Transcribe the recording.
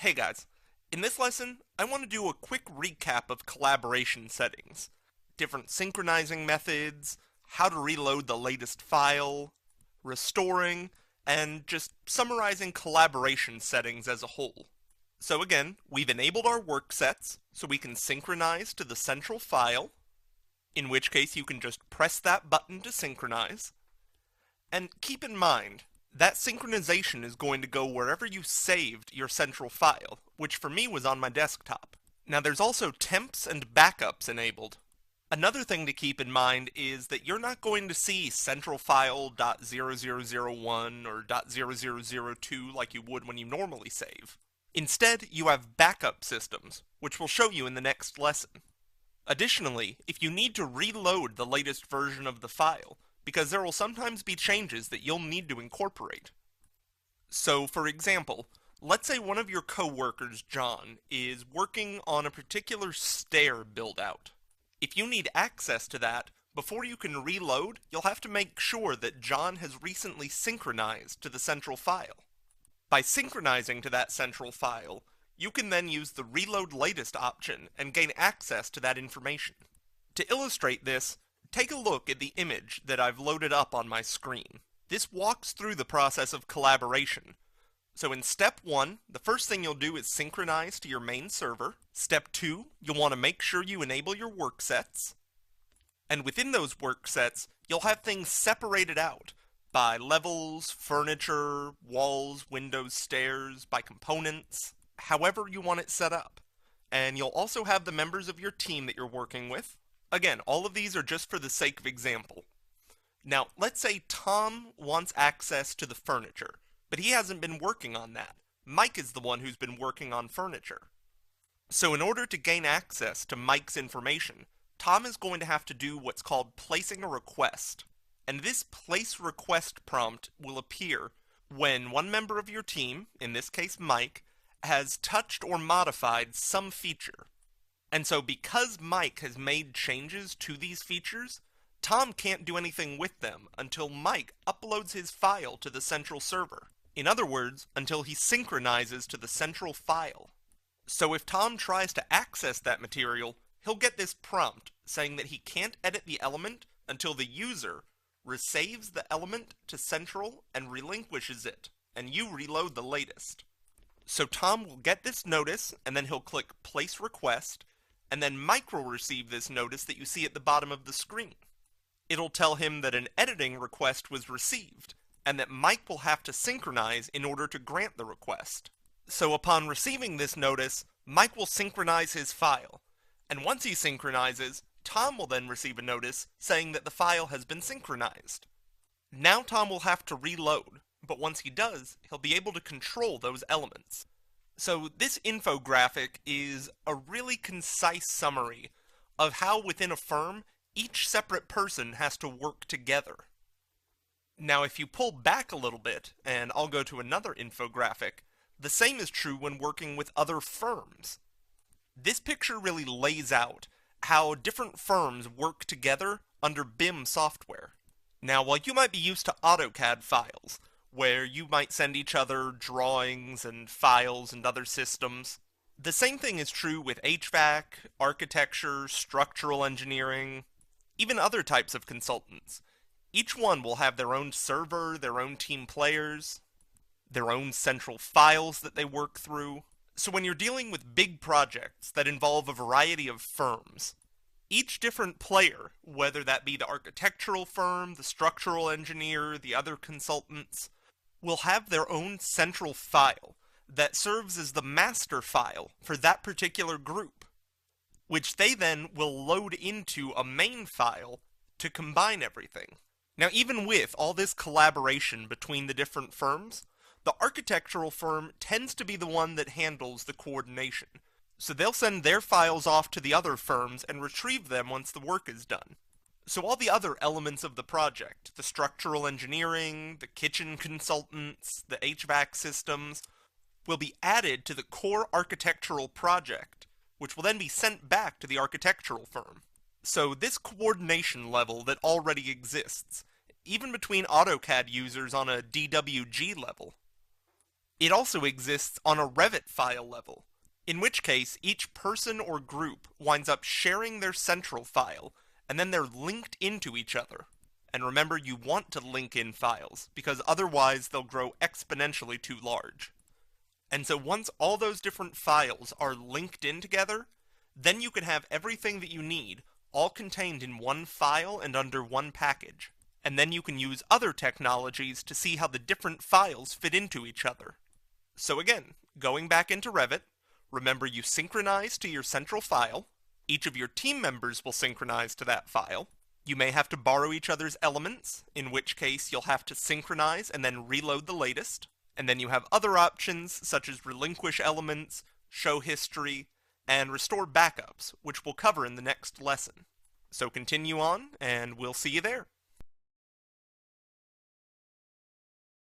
Hey guys, in this lesson, I want to do a quick recap of collaboration settings, different synchronizing methods, how to reload the latest file, restoring, and just summarizing collaboration settings as a whole. So again, we've enabled our worksets so we can synchronize to the central file, in which case you can just press that button to synchronize. And keep in mind, that synchronization is going to go wherever you saved your central file, which for me was on my desktop. Now there's also temps and backups enabled. Another thing to keep in mind is that you're not going to see central file .0001 or .0002 like you would when you normally save. Instead, you have backup systems, which we'll show you in the next lesson. Additionally, if you need to reload the latest version of the file, because there will sometimes be changes that you'll need to incorporate. So, for example, let's say one of your coworkers, John, is working on a particular stair build-out. If you need access to that, before you can reload, you'll have to make sure that John has recently synchronized to the central file. By synchronizing to that central file, you can then use the Reload Latest option and gain access to that information. To illustrate this, take a look at the image that I've loaded up on my screen. This walks through the process of collaboration. So in step 1, the first thing you'll do is synchronize to your main server. Step 2, you'll want to make sure you enable your worksets. And within those worksets, you'll have things separated out by levels, furniture, walls, windows, stairs, by components, however you want it set up. And you'll also have the members of your team that you're working with. Again, all of these are just for the sake of example. Now, let's say Tom wants access to the furniture, but he hasn't been working on that. Mike is the one who's been working on furniture. So in order to gain access to Mike's information, Tom is going to have to do what's called placing a request. And this place request prompt will appear when one member of your team, in this case Mike, has touched or modified some feature. And so because Mike has made changes to these features, Tom can't do anything with them until Mike uploads his file to the central server. In other words, until he synchronizes to the central file. So if Tom tries to access that material, he'll get this prompt saying that he can't edit the element until the user resaves the element to central and relinquishes it, and you reload the latest. So Tom will get this notice, and then he'll click Place Request, and then Mike will receive this notice that you see at the bottom of the screen. It'll tell him that an editing request was received, and that Mike will have to synchronize in order to grant the request. So upon receiving this notice, Mike will synchronize his file, and once he synchronizes, Tom will then receive a notice saying that the file has been synchronized. Now Tom will have to reload, but once he does, he'll be able to control those elements. So this infographic is a really concise summary of how within a firm, each separate person has to work together. Now if you pull back a little bit, and I'll go to another infographic, the same is true when working with other firms. This picture really lays out how different firms work together under BIM software. Now while you might be used to AutoCAD files, where you might send each other drawings and files and other systems, the same thing is true with HVAC, architecture, structural engineering, even other types of consultants. Each one will have their own server, their own team players, their own central files that they work through. So when you're dealing with big projects that involve a variety of firms, each different player, whether that be the architectural firm, the structural engineer, the other consultants, will have their own central file that serves as the master file for that particular group, which they then will load into a main file to combine everything. Now even with all this collaboration between the different firms, the architectural firm tends to be the one that handles the coordination. So they'll send their files off to the other firms and retrieve them once the work is done. So all the other elements of the project, the structural engineering, the kitchen consultants, the HVAC systems, will be added to the core architectural project, which will then be sent back to the architectural firm. So this coordination level that already exists, even between AutoCAD users on a DWG level, It also exists on a Revit file level, in which case each person or group winds up sharing their central file, and then they're linked into each other. And remember, you want to link in files, because otherwise they'll grow exponentially too large. And so once all those different files are linked in together, then you can have everything that you need all contained in one file and under one package. And then you can use other technologies to see how the different files fit into each other. So again, going back into Revit, remember you synchronize to your central file. Each of your team members will synchronize to that file. You may have to borrow each other's elements, in which case you'll have to synchronize and then reload the latest. And then you have other options such as relinquish elements, show history, and restore backups, which we'll cover in the next lesson. So continue on, and we'll see you there.